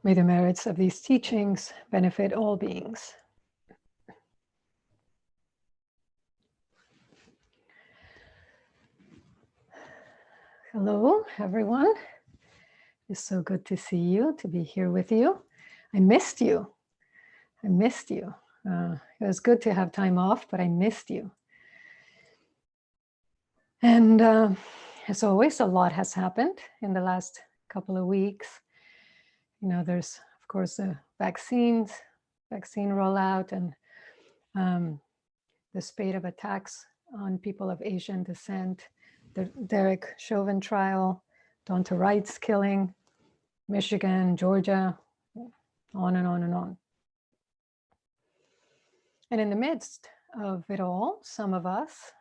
May the merits of these teachings benefit all beings. Hello, everyone. It's so good to see you, to be here with you. I missed you. I missed you. It was good to have time off, but I missed you. And as always, a lot has happened in the last couple of weeks. You know, there's, of course, the vaccine rollout and the spate of attacks on people of Asian descent, the Derek Chauvin trial, Donta Wright's killing, Michigan, Georgia, on and on and on. And in the midst of it all, some of us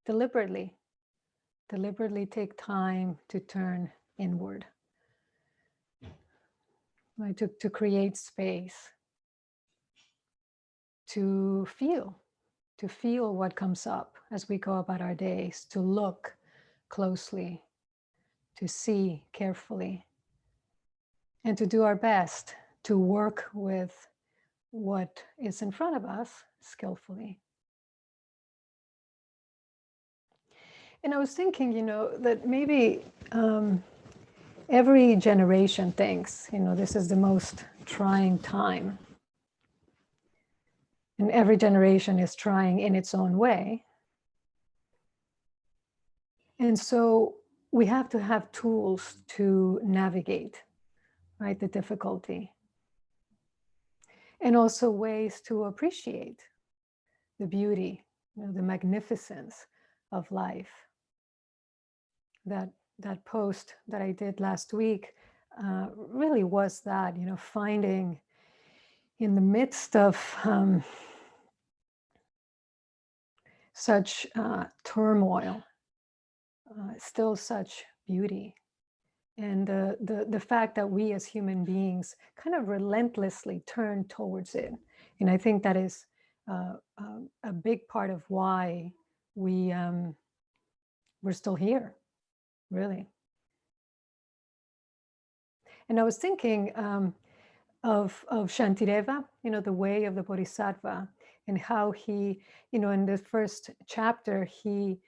deliberately take time to turn inward, right? To create space, to feel what comes up as we go about our days, to look closely, to see carefully, and to do our best to work with what is in front of us skillfully. And I was thinking, you know, that maybe every generation thinks, you know, this is the most trying time. And every generation is trying in its own way. And so we have to have tools to navigate, right, the difficulty. And also ways to appreciate the beauty, you know, the magnificence of life. That post that I did last week really was that, you know, finding in the midst of such turmoil, still such beauty. And the fact that we as human beings kind of relentlessly turn towards it. And I think that is a big part of why we're still here, really. And I was thinking of Shantideva, you know, the way of the Bodhisattva, and how he, you know, in the first chapter, he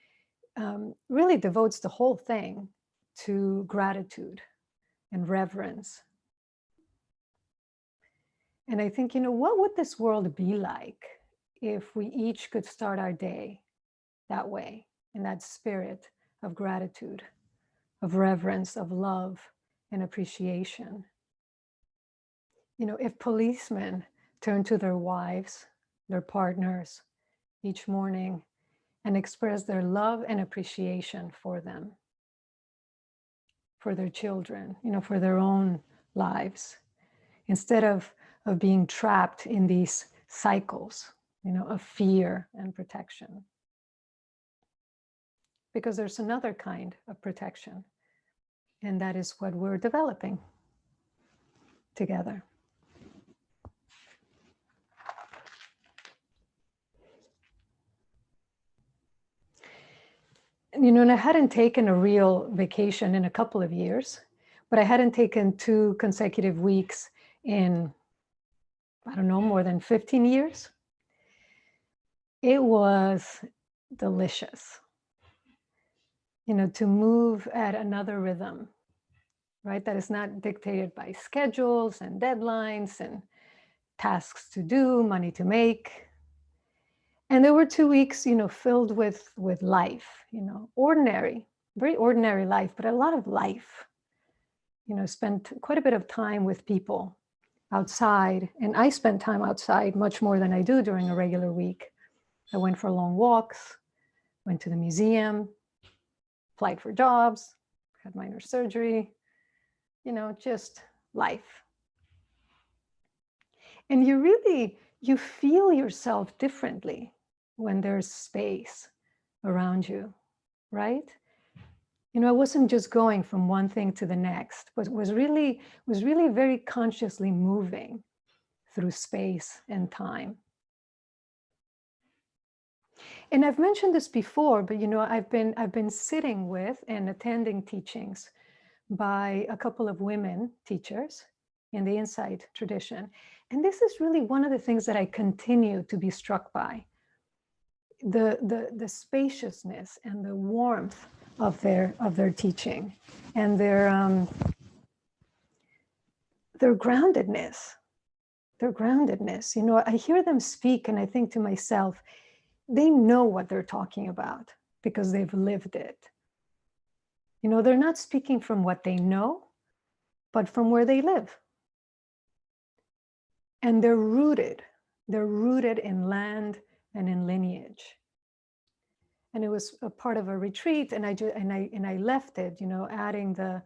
really devotes the whole thing to gratitude and reverence. And I think, you know, what would this world be like if we each could start our day that way, in that spirit of gratitude, of reverence, of love and appreciation? You know, if policemen turn to their wives, their partners each morning and express their love and appreciation for them, for their children, you know, for their own lives, instead of being trapped in these cycles, you know, of fear and protection. Because there's another kind of protection, and that is what we're developing together. You know, and I hadn't taken a real vacation in a couple of years, but I hadn't taken 2 consecutive weeks in, I don't know, more than 15 years. It was delicious, you know, to move at another rhythm, right? That is not dictated by schedules and deadlines and tasks to do, money to make. And there were 2 weeks, you know, filled with life, you know, ordinary, very ordinary life, but a lot of life. You know, spent quite a bit of time with people outside, and I spent time outside much more than I do during a regular week. I went for long walks, went to the museum, applied for jobs, had minor surgery, you know, just life. And you feel yourself differently when there's space around you, right? You know, I wasn't just going from one thing to the next, but was really very consciously moving through space and time. And I've mentioned this before, but you know, I've been sitting with and attending teachings by a couple of women teachers in the Insight tradition. And this is really one of the things that I continue to be struck by. The spaciousness and the warmth of their teaching, and their groundedness. Their groundedness. You know, I hear them speak and I think to myself, they know what they're talking about because they've lived it. You know, they're not speaking from what they know, but from where they live. And they're rooted in land and in lineage. And it was a part of a retreat, and I left it, you know, adding the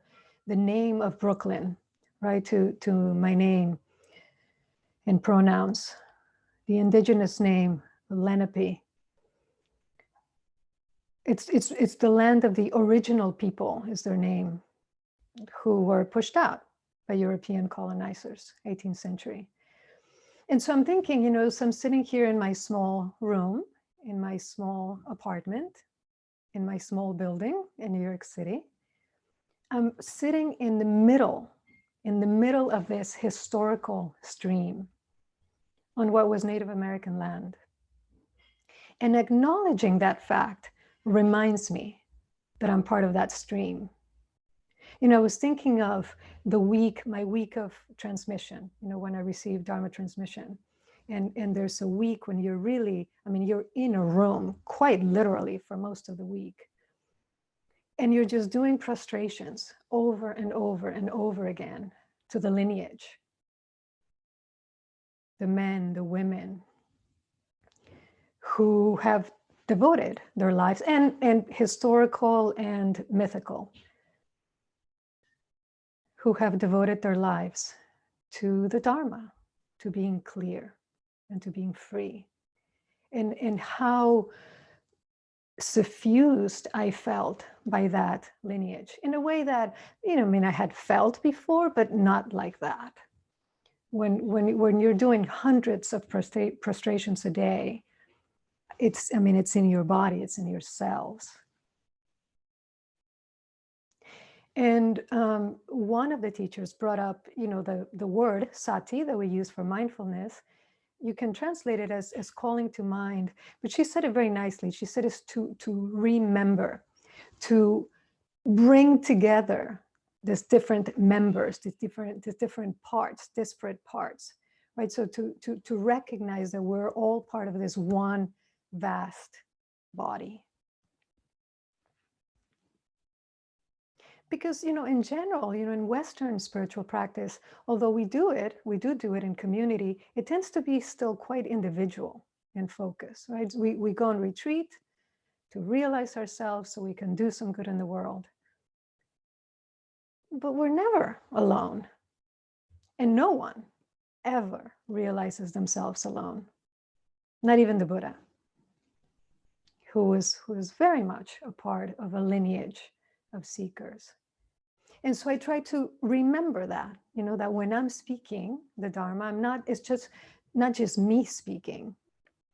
name of Brooklyn, right, to my name in pronouns, the indigenous name, Lenape. It's the land of the original people is their name, who were pushed out by European colonizers, 18th century. And so I'm thinking, you know, so I'm sitting here in my small room, in my small apartment, in my small building in New York City. I'm sitting in the middle of this historical stream on what was Native American land. And acknowledging that fact reminds me that I'm part of that stream. You know, I was thinking of my week of transmission, you know, when I received Dharma transmission. And there's a week when you're really, I mean, you're in a room quite literally for most of the week. And you're just doing prostrations over and over and over again to the lineage, the men, the women who have devoted their lives, and historical and mythical, who have devoted their lives to the Dharma, to being clear and to being free. And how suffused I felt by that lineage in a way that, you know, I mean, I had felt before, but not like that. When you're doing hundreds of prostrations a day, it's in your body, it's in your cells. And one of the teachers brought up, you know, the word sati that we use for mindfulness. You can translate it as calling to mind, but she said it very nicely. She said it's to remember, to bring together these different members, these different parts, disparate parts, right? So to recognize that we're all part of this one vast body. Because, you know, in general, you know, in Western spiritual practice, although we do it in community, it tends to be still quite individual in focus, right? We go on retreat to realize ourselves so we can do some good in the world. But we're never alone. And no one ever realizes themselves alone. Not even the Buddha, who is very much a part of a lineage of seekers. And so I try to remember that, you know, that when I'm speaking the Dharma, it's just not just me speaking.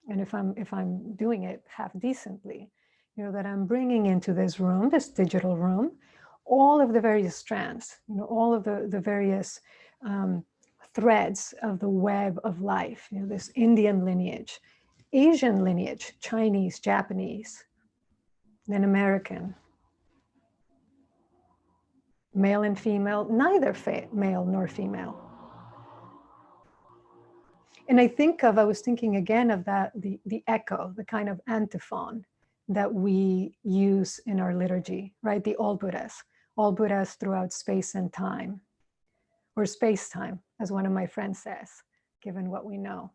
And if I'm doing it half decently, you know, that I'm bringing into this room, this digital room, all of the various strands, you know, all of the various threads of the web of life, you know, this Indian lineage, Asian lineage, Chinese, Japanese, then American, male and female, neither male nor female. And I was thinking again of that, the echo, the kind of antiphon that we use in our liturgy, right? The all Buddhas throughout space and time, or space-time, as one of my friends says, given what we know.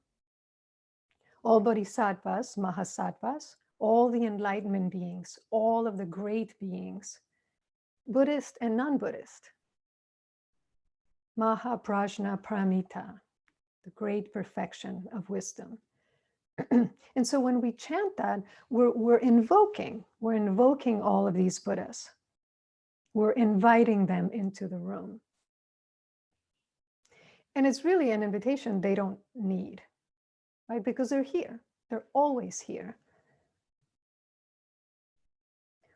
All bodhisattvas, mahasattvas, all the enlightenment beings, all of the great beings, Buddhist and non-Buddhist. Mahaprajna Paramita, the great perfection of wisdom. And so when we chant that, we're invoking all of these Buddhas. We're inviting them into the room. And it's really an invitation they don't need, right? Because they're here. They're always here.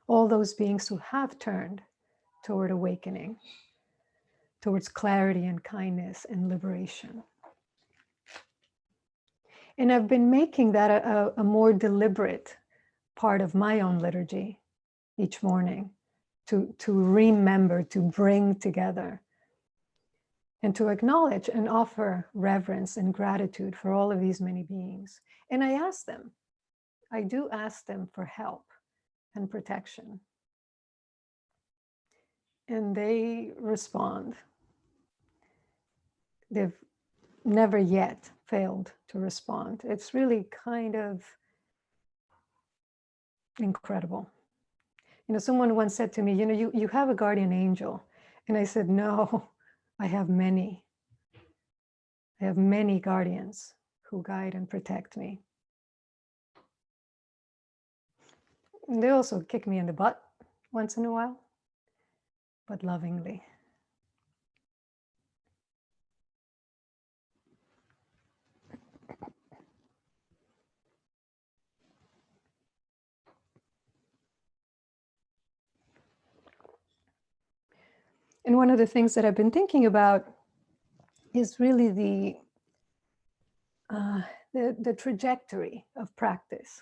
All those beings who have turned toward awakening, towards clarity and kindness and liberation. And I've been making that a more deliberate part of my own liturgy each morning, to remember, to bring together, and to acknowledge and offer reverence and gratitude for all of these many beings. And I do ask them for help and protection. And they respond. They've never yet failed to respond. It's really kind of incredible. Someone once said to me, you have a guardian angel. And I said, no, I have many. I have many guardians who guide and protect me. And they also kick me in the butt once in a while, but lovingly. And one of the things that I've been thinking about is really the trajectory of practice.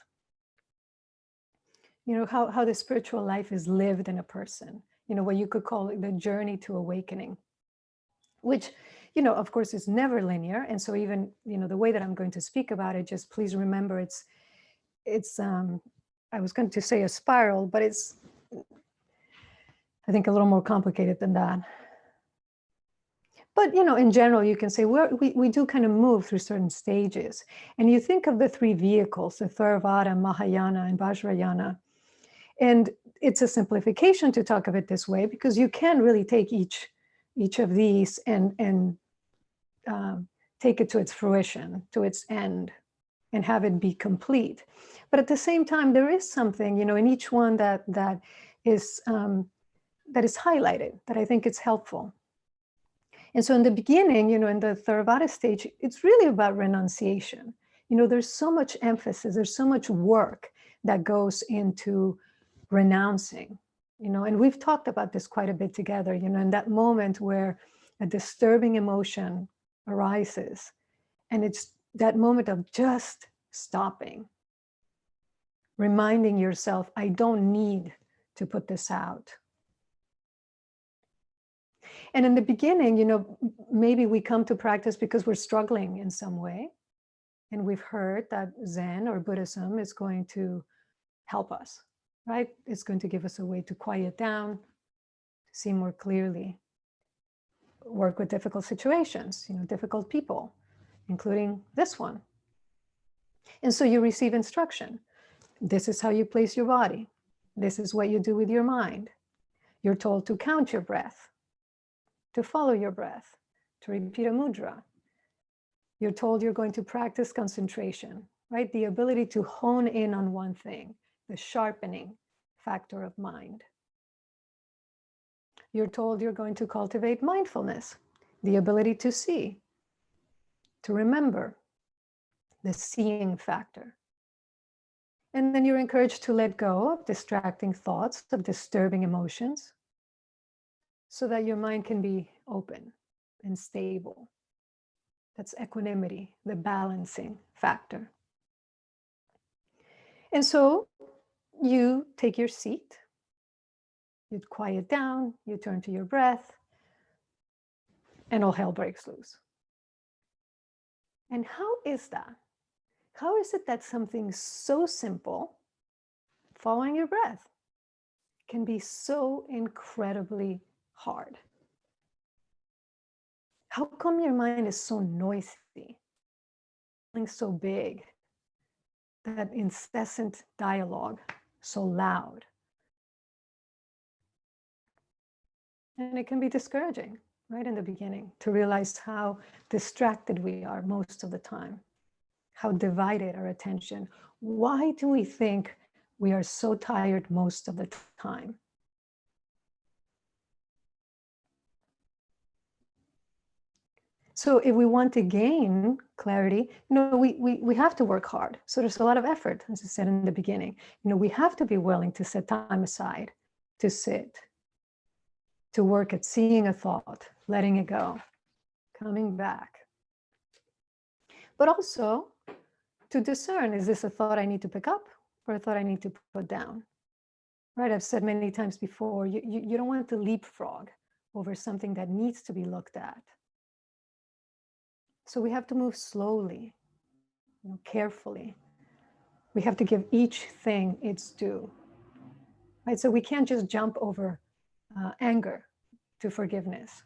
How the spiritual life is lived in a person, what you could call the journey to awakening, which, of course, is never linear. And so even, the way that I'm going to speak about it, just please remember it's I was going to say a spiral, but it's, I think, a little more complicated than that. But, in general, you can say we do kind of move through certain stages. And you think of the three vehicles, the Theravada, Mahayana, and Vajrayana. And it's a simplification to talk of it this way, because you can really take each of these and take it to its fruition, to its end, and have it be complete. But at the same time, there is something, in each one that is highlighted, that I think it's helpful. And so in the beginning, in the Theravada stage, it's really about renunciation. There's so much emphasis, there's so much work that goes into renouncing, and we've talked about this quite a bit together, in that moment where a disturbing emotion arises, and it's that moment of just stopping, reminding yourself, I don't need to put this out. And in the beginning, maybe we come to practice because we're struggling in some way. And we've heard that Zen or Buddhism is going to help us, right? It's going to give us a way to quiet down, to see more clearly, work with difficult situations, difficult people, including this one. And so you receive instruction. This is how you place your body. This is what you do with your mind. You're told to count your breath, to follow your breath, to repeat a mudra. You're told you're going to practice concentration, right? The ability to hone in on one thing, the sharpening factor of mind. You're told you're going to cultivate mindfulness, the ability to see, to remember, the seeing factor. And then you're encouraged to let go of distracting thoughts, of disturbing emotions, so that your mind can be open and stable. That's equanimity, the balancing factor. And so you take your seat, you quiet down, you turn to your breath, and all hell breaks loose. And how is that? How is it that something so simple, following your breath, can be so incredibly hard? How come your mind is so noisy, so big, that incessant dialogue, so loud? And it can be discouraging, right, in the beginning, to realize how distracted we are most of the time, how divided our attention. Why do we think we are so tired most of the time? So if we want to gain clarity, we have to work hard. So there's a lot of effort, as I said in the beginning. We have to be willing to set time aside to sit, to work at seeing a thought, letting it go, coming back. But also to discern, is this a thought I need to pick up or a thought I need to put down? Right, I've said many times before, you don't want to leapfrog over something that needs to be looked at. So we have to move slowly, carefully. We have to give each thing its due. Right, so we can't just jump over anger to forgiveness,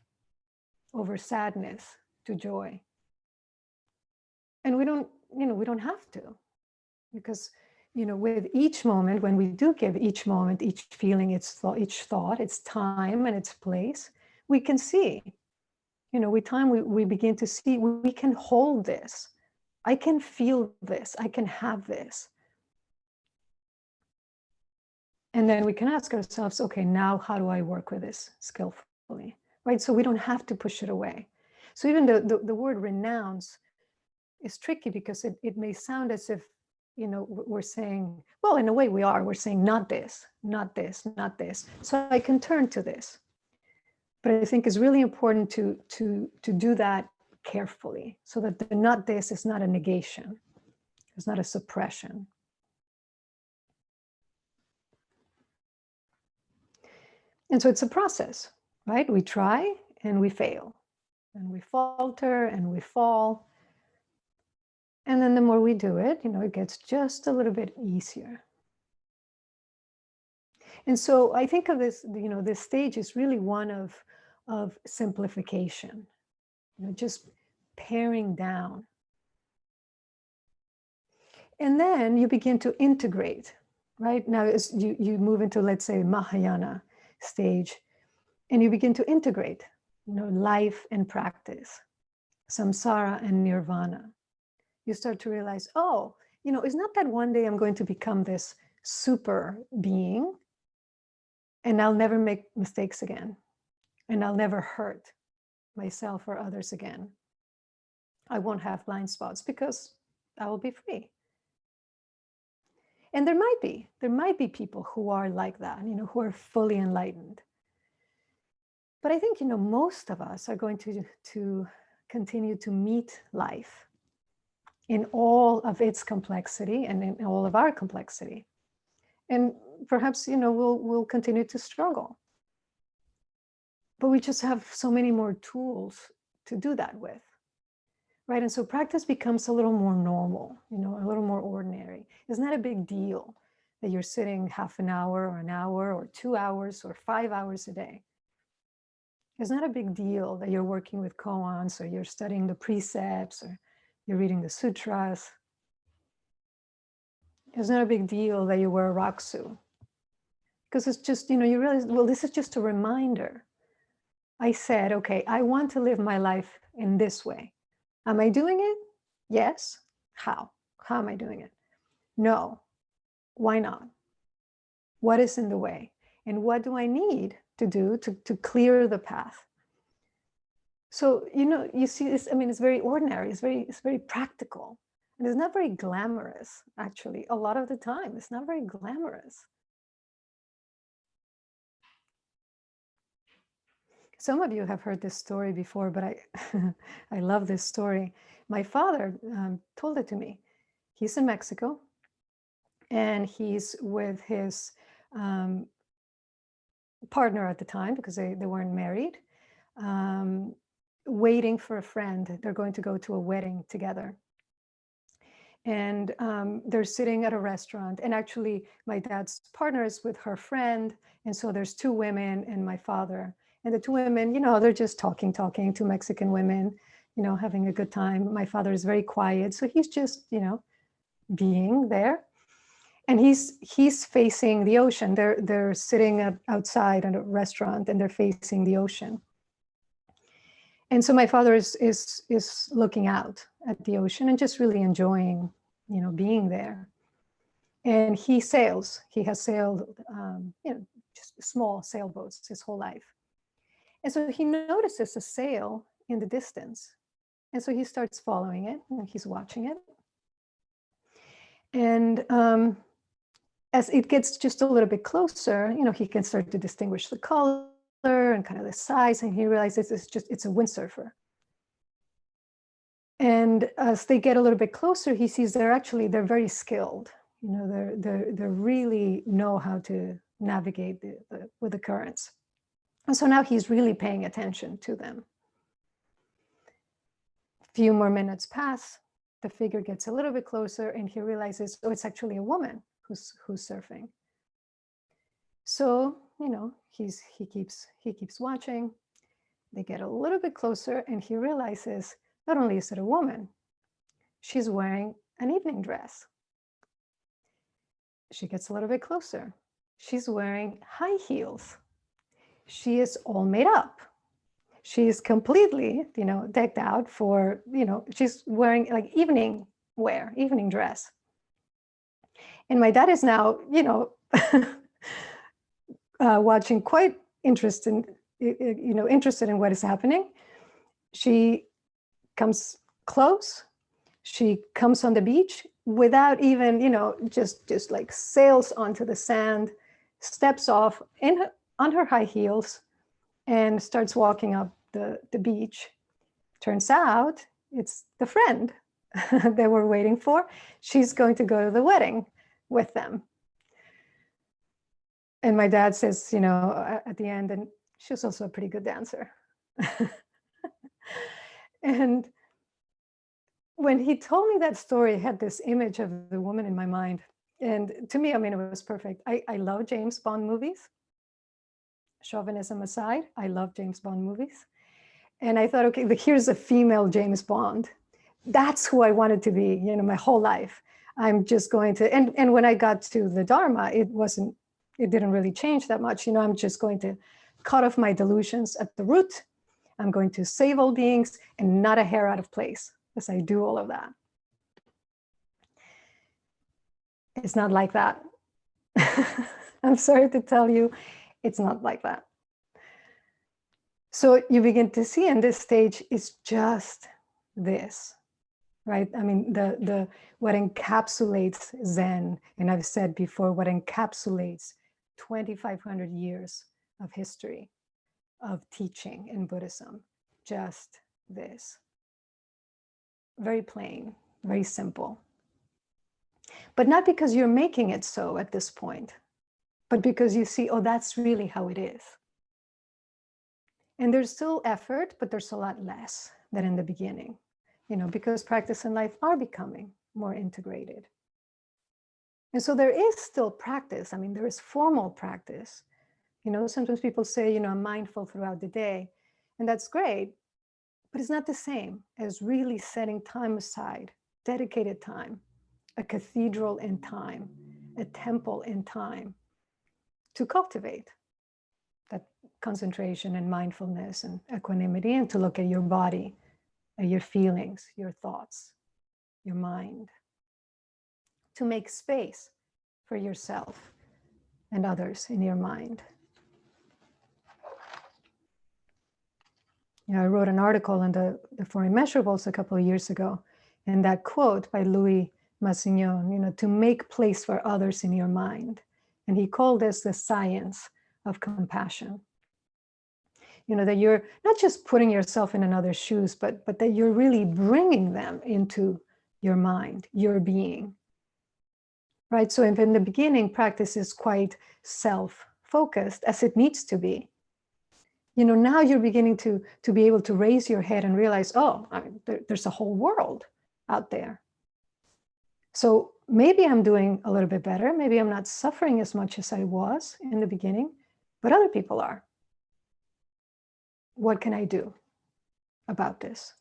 over sadness to joy. And we don't have to, because with each moment, when we do give each moment, each feeling, each thought, its time and its place, we can see, with time we begin to see, we can hold this. I can feel this, I can have this. And then we can ask ourselves, okay, now how do I work with this skillfully, right? So we don't have to push it away. So even the word renounce is tricky, because it may sound as if, we're saying, well, in a way we're saying not this, not this, not this. So I can turn to this. But I think it's really important to do that carefully, so that the not this is not a negation. It's not a suppression. And so it's a process, right? We try and we fail, and we falter and we fall. And then the more we do it, it gets just a little bit easier. And so I think of this, this stage is really one of simplification, just paring down. And then you begin to integrate, right? Now as you move into, let's say, Mahayana stage, and you begin to integrate, life and practice, samsara and nirvana. You start to realize, oh, it's not that one day I'm going to become this super being and I'll never make mistakes again, and I'll never hurt myself or others again. I won't have blind spots, because I will be free. And there might be people who are like that, who are fully enlightened. But I think, most of us are going to continue to meet life in all of its complexity and in all of our complexity. And perhaps, we'll continue to struggle. But we just have so many more tools to do that with, right? And so practice becomes a little more normal, a little more ordinary. It's not a big deal that you're sitting half an hour or an hour or 2 hours or 5 hours a day. It's not a big deal that you're working with koans, or you're studying the precepts, or you're reading the sutras. It's not a big deal that you wear a raksu, because it's just, you realize, well, this is just a reminder. I said, okay, I want to live my life in this way. Am I doing it? Yes. How? How am I doing it? No. Why not? What is in the way? And what do I need to do to clear the path? So, you see this, it's very ordinary. It's very practical. And it's not very glamorous, actually. A lot of the time, it's not very glamorous. Some of you have heard this story before, but I love this story. My father told it to me. He's in Mexico, and he's with his partner at the time, because they weren't married, waiting for a friend. They're going to go to a wedding together. And they're sitting at a restaurant, and actually my dad's partner is with her friend, and so there's 2 women and my father. And the 2 women, they're just talking, 2 Mexican women, having a good time. My father is very quiet, so he's just, being there. And he's facing the ocean. They're sitting outside at a restaurant, and they're facing the ocean. And so my father is looking out at the ocean and just really enjoying, being there. And he sails. He has sailed, just small sailboats his whole life. And so he notices a sail in the distance. And so he starts following it, and he's watching it. And as it gets just a little bit closer, he can start to distinguish the colors and kind of the size, and he realizes it's a windsurfer. And as they get a little bit closer, he sees they're very skilled. They really know how to navigate with the currents. And so now he's really paying attention to them. A few more minutes pass, the figure gets a little bit closer, and he realizes, oh, it's actually a woman who's surfing. So, he keeps watching. They get a little bit closer, and he realizes not only is it a woman, she's wearing an evening dress. She gets a little bit closer. She's wearing high heels. She is all made up. She's completely, decked out for, she's wearing like evening wear, evening dress. And my dad is now, watching, quite interested in what is happening. She comes close. She comes on the beach without even, just like sails onto the sand, steps off on her high heels, and starts walking up the beach. Turns out it's the friend they were waiting for. She's going to go to the wedding with them. And my dad says, at the end, and she was also a pretty good dancer. And when he told me that story, I had this image of the woman in my mind. And to me, it was perfect. I love James Bond movies. Chauvinism aside, I love James Bond movies. And I thought, okay, here's a female James Bond. That's who I wanted to be, my whole life. I'm just going to, and when I got to the Dharma, it didn't really change that much. I'm just going to cut off my delusions at the root. I'm going to save all beings and not a hair out of place as I do all of that. It's not like that. I'm sorry to tell you, it's not like that. So you begin to see in this stage is just this, right? What encapsulates Zen, and I've said before, what encapsulates 2,500 years of history, of teaching in Buddhism, just this. Very plain, very simple. But not because you're making it so at this point, but because you see, oh, that's really how it is. And there's still effort, but there's a lot less than in the beginning, because practice and life are becoming more integrated. And so there is still practice. There is formal practice. Sometimes people say, I'm mindful throughout the day, and that's great, but it's not the same as really setting time aside, dedicated time, a cathedral in time, a temple in time, to cultivate that concentration and mindfulness and equanimity, and to look at your body, at your feelings, your thoughts, your mind, to make space for yourself and others in your mind. I wrote an article in the Four Immeasurables a couple of years ago, and that quote by Louis Massignon, to make place for others in your mind. And he called this the science of compassion. That you're not just putting yourself in another's shoes, but that you're really bringing them into your mind, your being. Right? So if in the beginning, practice is quite self-focused, as it needs to be, now you're beginning to be able to raise your head and realize, oh, there's a whole world out there. So maybe I'm doing a little bit better. Maybe I'm not suffering as much as I was in the beginning, but other people are. What can I do about this?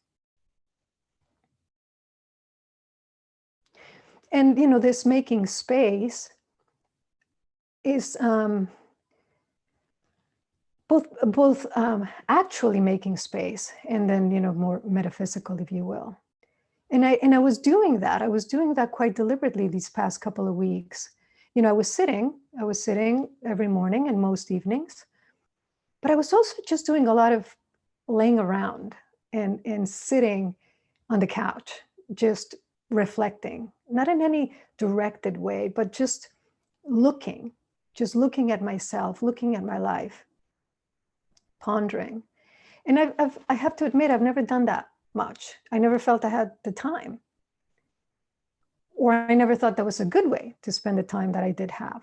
And, this making space is both actually making space and then, more metaphysical, if you will. And I was doing that. I was doing that quite deliberately these past couple of weeks. I was sitting every morning and most evenings, but I was also just doing a lot of laying around and sitting on the couch, just reflecting, not in any directed way, but just looking at myself, looking at my life. pondering. And I have to admit, I've never done that much. I never felt I had the time. Or I never thought that was a good way to spend the time that I did have,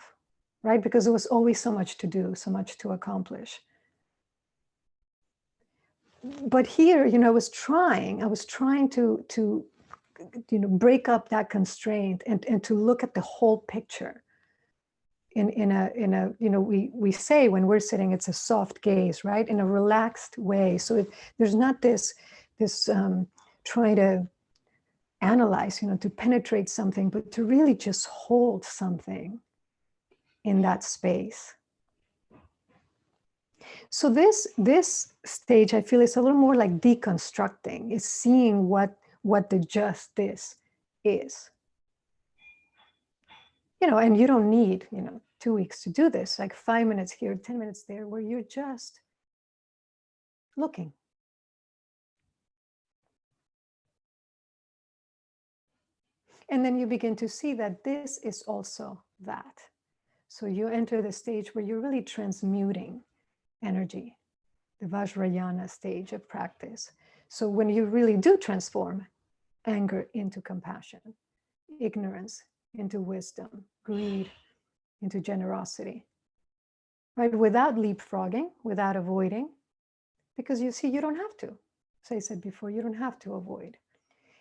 right? Because there was always so much to do, so much to accomplish. But here, I was trying to break up that constraint and to look at the whole picture in a we say when we're sitting, it's a soft gaze, right? In a relaxed way. So there's not this trying to analyze, to penetrate something, but to really just hold something in that space. So this stage, I feel, is a little more like deconstructing, is seeing what the just this is. And you don't need, 2 weeks to do this, like 5 minutes here, 10 minutes there, where you're just looking. And then you begin to see that this is also that. So you enter the stage where you're really transmuting energy, the Vajrayana stage of practice. So when you really do transform anger into compassion, ignorance into wisdom, greed into generosity, right? Without leapfrogging, without avoiding, because you see, you don't have to. As I said before, you don't have to avoid.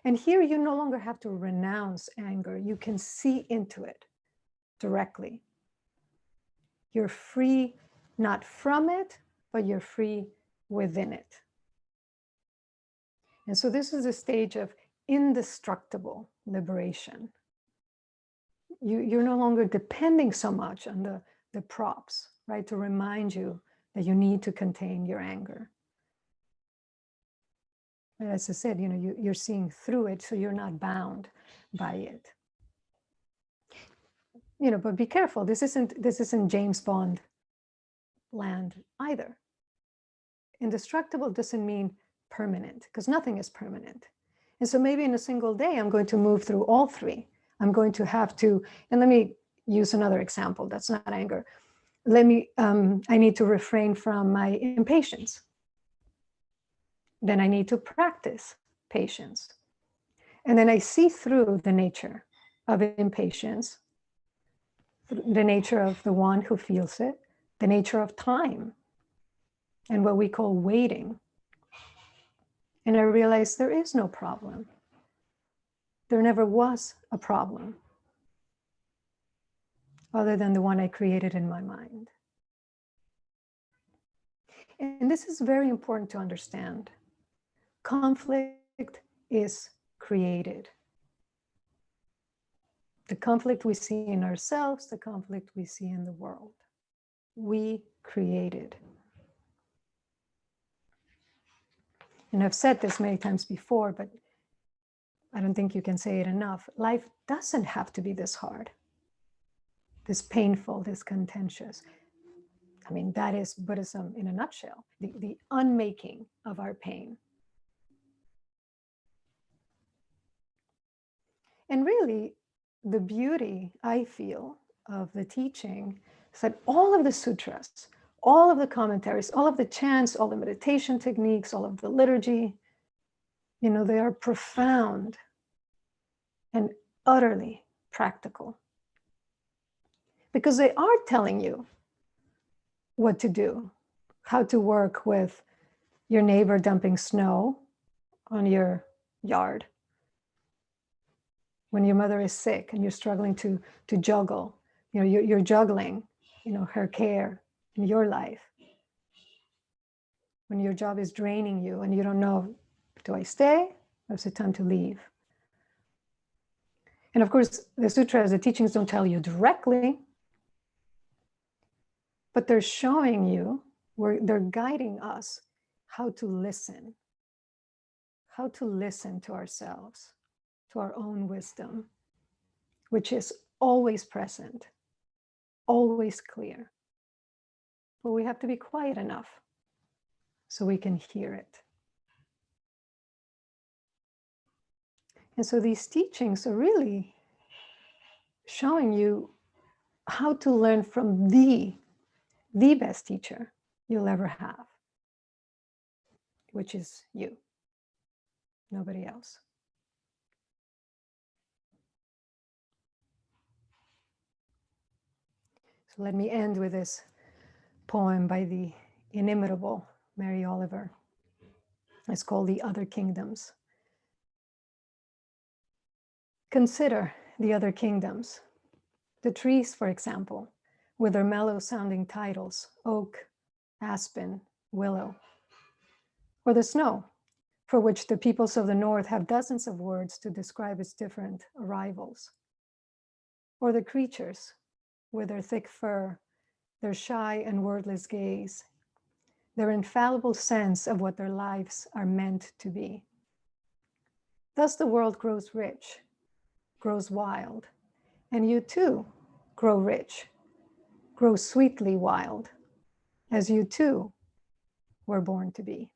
And here you no longer have to renounce anger. You can see into it directly. You're free, not from it, but you're free within it. And so this is a stage of indestructible liberation. You're no longer depending so much on the props, right, to remind you that you need to contain your anger. And as I said, you're seeing through it, so you're not bound by it. But be careful. This isn't James Bond land either. Indestructible doesn't mean permanent, because nothing is permanent. And so maybe in a single day, I'm going to move through all three. I'm going to have to, and let me use another example. That's not anger. I need to refrain from my impatience. Then I need to practice patience. And then I see through the nature of impatience, the nature of the one who feels it, the nature of time, and what we call waiting. And I realize there is no problem. There never was a problem other than the one I created in my mind. And this is very important to understand. Conflict is created. The conflict we see in ourselves, the conflict we see in the world, we created. And I've said this many times before, but I don't think you can say it enough. Life doesn't have to be this hard, this painful, this contentious. I mean, that is Buddhism in a nutshell, the unmaking of our pain. And really, the beauty, I feel, of the teaching is that all of the sutras, all of the commentaries, all of the chants, all the meditation techniques, all of the liturgy, they are profound and utterly practical. Because they are telling you what to do, how to work with your neighbor dumping snow on your yard, when your mother is sick and you're struggling to juggle, you're juggling, her care in your life. When your job is draining you and you don't know, do I stay or is it time to leave? And of course, the sutras, the teachings don't tell you directly, but they're showing you, they're guiding us how to listen to ourselves, to our own wisdom, which is always present, always clear. But we have to be quiet enough so we can hear it. And so these teachings are really showing you how to learn from the best teacher you'll ever have. which is you, nobody else. So let me end with this poem by the inimitable Mary Oliver. It's called The Other Kingdoms. Consider the other kingdoms. The trees, for example, with their mellow-sounding titles, oak, aspen, willow. Or the snow, for which the peoples of the north have dozens of words to describe its different arrivals. Or the creatures, with their thick fur, their shy and wordless gaze, their infallible sense of what their lives are meant to be. Thus the world grows rich, grows wild, and you too grow rich, grow sweetly wild, as you too were born to be.